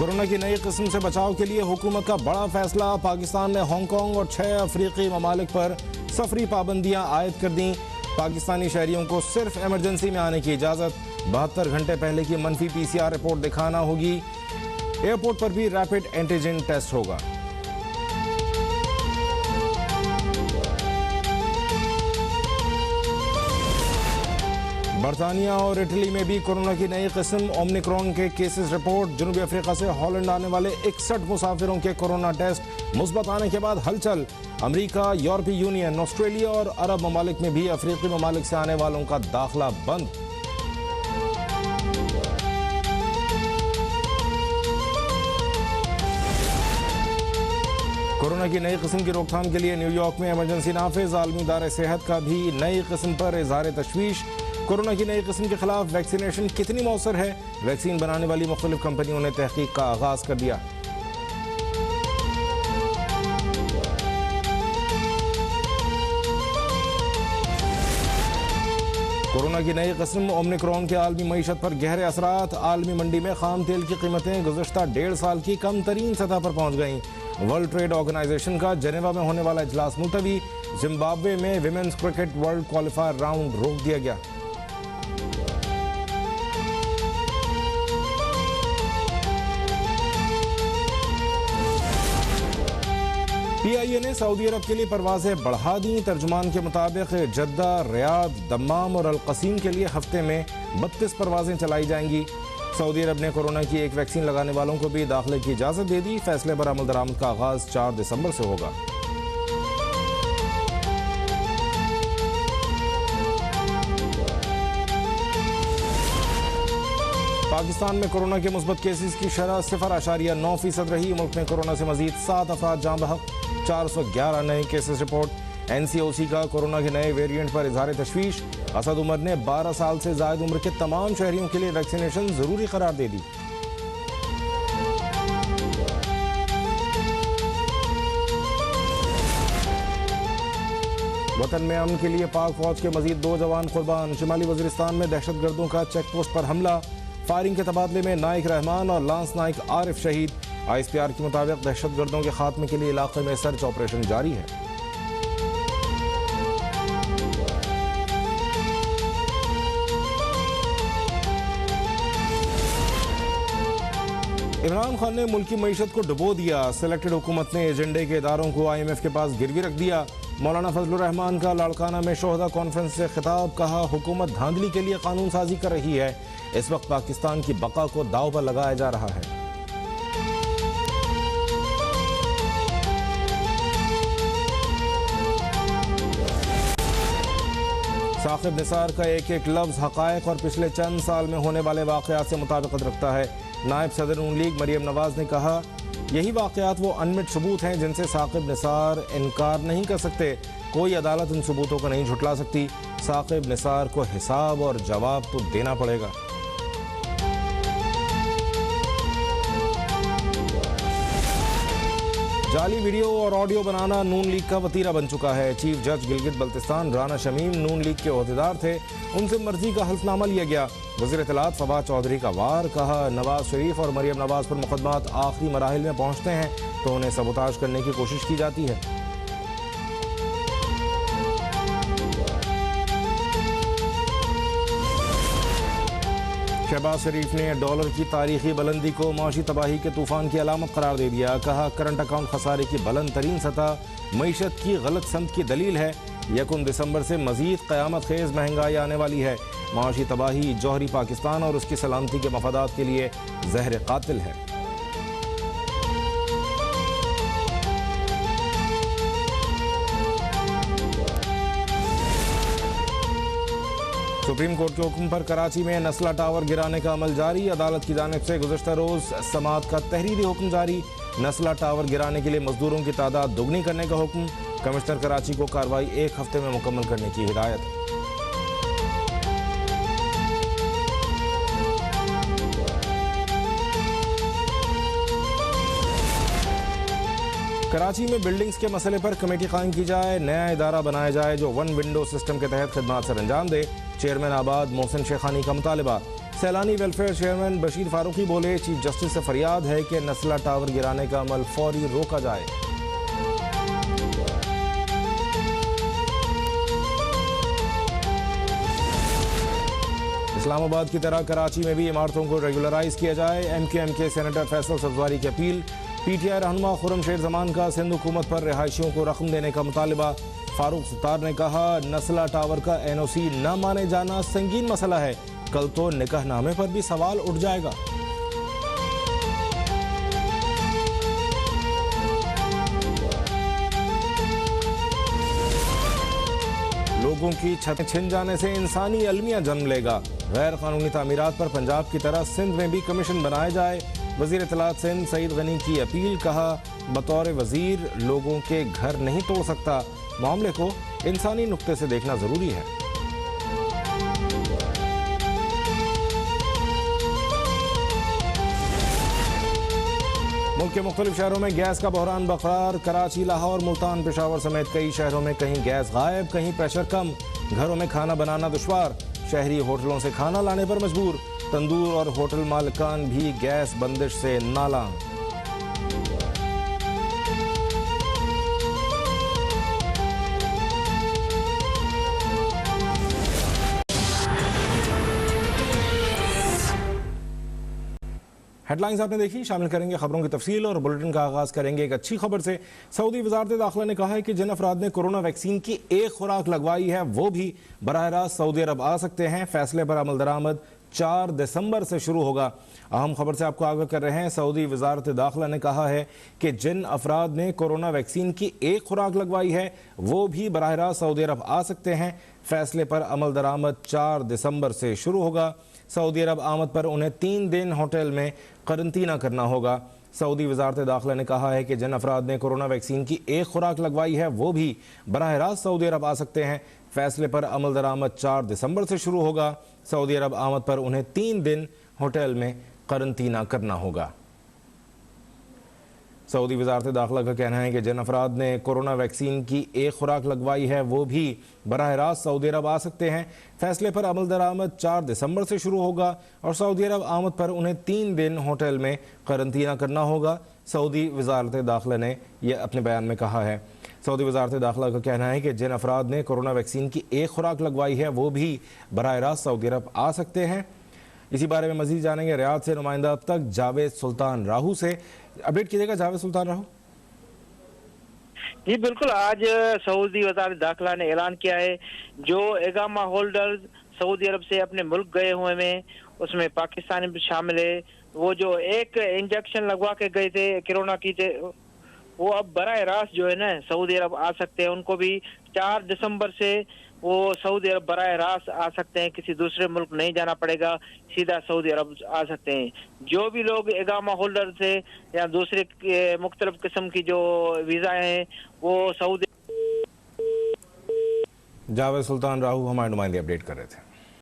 Corona की नई किस्म से बचाव के लिए हुकूमत का बड़ा फैसला। पाकिस्तान ने हांगकांग और 6 अफ्रीकी ममालिक पर सफरी पाबंदियां आयद कर दी। पाकिस्तानी शहरियों को सिर्फ इमरजेंसी में आने की इजाज़त। 72 घंटे पहले की मनफी PCR रिपोर्ट दिखाना होगी। एयरपोर्ट पर भी रैपिड एंटीजन टेस्ट होगा। बरतानिया और इटली में भी कोरोना की नई किस्म ओमिक्रॉन के केसेस रिपोर्ट। जनूबी अफ्रीका से हॉलैंड आने वाले 61 मुसाफिरों के कोरोना टेस्ट मुस्बत आने के बाद हलचल। अमेरिका, यूरोपीय यूनियन, ऑस्ट्रेलिया और अरब ममालिक में भी अफ्रीकी ममालिक से आने वालों का दाखिला बंद। कोरोना की नई किस्म की रोकथाम के लिए न्यूयॉर्क में इमरजेंसी नाफिज। आलमी इदारे सेहत का भी नई किस्म पर इजहार तशवीश। कोरोना की नई किस्म के खिलाफ वैक्सीनेशन कितनी मौसर है? वैक्सीन बनाने वाली मुख्तलिफ कंपनियों ने तहकीक का आगाज कर दिया। कोरोना की नई किस्म ओमिक्रॉन के आलमी मईशत पर गहरे असरात। आलमी मंडी में खाम तेल की कीमतें गुज़श्ता 1.5 साल की कम तरीन सतह पर पहुंच गईं। वर्ल्ड ट्रेड ऑर्गेनाइजेशन का जेनेवा में होने वाला इजलास मुलतवी। जिम्बाब्वे में women's cricket world qualifier round रोक दिया गया। PIA ने सऊदी अरब के लिए परवाजें बढ़ा दी। तर्जुमान के मुताबिक जद्दा, रियाद, दम्माम और अलकसीम के लिए हफ्ते में 32 परवाजें चलाई जाएंगी। सऊदी अरब ने कोरोना की एक वैक्सीन लगाने वालों को भी दाखिले की इजाज़त दे दी। फैसले पर अमल दरामद का आगाज 4 दिसंबर से होगा। पाकिस्तान में कोरोना के मुस्बत केसेस की शरह 0.9% रही। मुल्क में कोरोना से मजीद 7 अफराद जाँ बहक। 411 नए केसेस रिपोर्ट। NCOC का कोरोना के नए वेरिएंट पर इजहार तशवीश। असद उमर ने 12 साल से ज़ायद उम्र के तमाम शहरियों के लिए वैक्सीनेशन जरूरी करार दे दी। वतन में अमन के लिए पाक फौज के मजीद 2 जवान कुर्बान। शिमाली वजीरिस्तान में दहशतगर्दों का चेक पोस्ट पर हमला। फायरिंग के तबादले में नाइक रहमान और लांस नाइक आरिफ शहीद। ISPR के मुताबिक दहशतगर्दों के खात्मे के लिए इलाके में सर्च ऑपरेशन जारी है। इमरान खान ने मुल्की मईशत को डुबो दिया। सिलेक्टेड हुकूमत ने एजेंडे के इदारों को IMF के पास गिरवी रख दिया। मौलाना फजलुर रहमान का लाड़काना में शोहदा कॉन्फ्रेंस से खिताब। कहा, हुकूमत धांधली के लिए कानून साजी कर रही है। इस वक्त पाकिस्तान की बका को दाव पर लगाया जा रहा है। साकिब निसार का एक एक लफ्ज हकायक और पिछले चंद साल में होने वाले वाकयात से मुताबिकत रखता है। नायब सदर नून लीग मरियम नवाज ने कहा, यही वाकयात वो अनमिट सबूत हैं जिनसे साकिब निसार इनकार नहीं कर सकते। कोई अदालत इन सबूतों को नहीं झुटला सकती। साकिब निसार को हिसाब और जवाब तो देना पड़ेगा। जाली वीडियो और ऑडियो बनाना नून लीग का वतीरा बन चुका है। चीफ जज गिलगित बल्तिस्तान राना शमीम नून लीग के ओहदेदार थे। उनसे मर्जी का हल्फनामा लिया गया। वज़ीर इत्तलात फवाद चौधरी का वार। कहा, नवाज शरीफ और मरियम नवाज पर मुकदमात आखिरी मराहिल में पहुंचते हैं तो उन्हें सबोताज करने की कोशिश की जाती है। शहबाज शरीफ ने डॉलर की तारीखी बुलंदी को माशी तबाही के तूफान की अलामत करार दे दिया। कहा, करंट अकाउंट खसारे की बुलंद तरीन सतह मईशत की गलत समत की दलील है। 1 दिसंबर से मजीद क़यामत खेज महंगाई आने वाली है। माशी तबाही जौहरी पाकिस्तान और उसकी सलामती के मफादात के लिए जहर कातिल है। सुप्रीम कोर्ट के हुक्म पर कराची में नस्ला टावर गिराने का अमल जारी। अदालत की जानिब से गुज़श्ता रोज समाअत का तहरीरी हुक्म जारी। नस्ला टावर गिराने के लिए मजदूरों की तादाद दुगनी करने का हुक्म। कमिश्नर कराची को कार्रवाई 1 हफ्ते में मुकम्मल करने की हिदायत। कराची में बिल्डिंग्स के मसले पर कमेटी कायम की जाए। नया इदारा बनाया जाए जो 1 विंडो सिस्टम के तहत खिदमात सर अंजाम दे। चेयरमैन आबाद मोहसिन शेखानी का मुतालबा। सैलानी वेलफेयर चेयरमैन बशीर फारूकी बोले, चीफ जस्टिस से फरियाद है कि नस्ला टावर गिराने का अमल फौरी रोका जाए। इस्लामाबाद की तरह कराची में भी इमारतों को रेगुलराइज किया जाए। MQM के सेनेटर फैसल सब्जवारी की अपील। PTI रहनुमा खुर्रमशेर जमान का सिंध हुकूमत पर रिहायशियों को रकम देने का मुतालबा। फारूक सत्तार ने कहा, नस्ला टावर का NOC न माने जाना संगीन मसला है, कल तो निकाहनामे पर भी सवाल उठ जाएगा। लोगों की छतें छिन जाने से इंसानी अलमिया जन्म लेगा। गैर कानूनी तामीरात पर पंजाब की तरह सिंध में भी कमीशन बनाया जाए। वजीर इत्तलात सिंध सईद गनी की अपील। कहा, बतौर वजीर लोगों के घर नहीं तोड़ सकता, मामले को इंसानी नुक्ते से देखना जरूरी है। मुल्क के मुख्तलिफ शहरों में गैस का बहरान बरकरार। कराची, लाहौर, मुल्तान, पेशावर समेत कई शहरों में कहीं गैस गायब, कहीं प्रेशर कम। घरों में खाना बनाना दुश्वार। शहरी होटलों से खाना लाने पर मजबूर। तंदूर और होटल मालिकान भी गैस बंदिश से नाला। हेडलाइंस आपने देखी, शामिल करेंगे खबरों की तफसील और बुलेटिन का आगाज करेंगे एक अच्छी खबर से। सऊदी वजारत दाखिला ने कहा है कि जिन अफराद ने कोरोना वैक्सीन की एक खुराक लगवाई है वो भी बराह रास्त सऊदी अरब आ सकते हैं। फैसले पर अमल दरामद 4 दिसंबर से शुरू होगा। अहम खबर से आपको आगाह कर रहे हैं। सऊदी वजारत दाखिला ने कहा है कि जिन अफराद ने कोरोना वैक्सीन की एक खुराक लगवाई है वो भी बराह रास्त सऊदी अरब आ सकते हैं। फैसले पर अमल दरामद 4 दिसंबर से शुरू होगा। सऊदी अरब आमद पर उन्हें 3 दिन होटल में करंतना करना होगा। सऊदी वजारत दाखिला ने कहा है कि जिन अफराद ने कोरोना वैक्सीन की एक खुराक लगवाई है वो भी बराह रास्त सऊदी अरब आ सकते हैं। फैसले पर अमल दरामद 4 दिसंबर से शुरू होगा। सऊदी अरब आमद पर उन्हें 3 दिन होटल में करंतना करना होगा। सऊदी वजारत दाखिला का कहना है कि जिन अफराद ने कोरोना वैक्सीन की एक खुराक लगवाई है वो भी बराह रास्त सऊदी अरब आ सकते हैं। फैसले पर अमल दरामद 4 दिसंबर से शुरू होगा और सऊदी अरब आमद पर उन्हें 3 दिन होटल में करंतना करना होगा। सऊदी वजारत दाखिला ने यह अपने बयान में कहा है। सऊदी वजारत दाखिला का कहना है कि जिन अफराद ने कोरोना वैक्सीन की एक खुराक लगवाई है वो भी बराह रास्त सऊदी अरब आ सकते हैं। इसी बारे में मजीद जानेंगे रियाद से नुमाइंदा अब तक जावेद सुल्तान राहू से। अपडेट कीजिएगा जावेद सुल्तान राहू। जी बिल्कुल, आज सऊदी वजारत दाखिला ने ऐलान किया है जो इकामा होल्डर्स सऊदी अरब से अपने मुल्क गए हुए में उसमें पाकिस्तानी भी शामिल है। वो जो एक इंजेक्शन लगवा के गए थे कोरोना की थे वो अब बराह रास्त जो है ना सऊदी अरब आ सकते हैं। उनको भी 4 दिसंबर से वो सऊदी अरब बराह रास्त आ सकते हैं, किसी दूसरे मुल्क नहीं जाना पड़ेगा, सीधा सऊदी अरब आ सकते हैं। जो भी लोग इकामा होल्डर थे या दूसरे मुख्तलिफ किस्म की जो वीज़ा हैं वो सऊदी। जावेद सुल्तान राहू हमारे नुमाइंदे अपडेट कर रहे थे।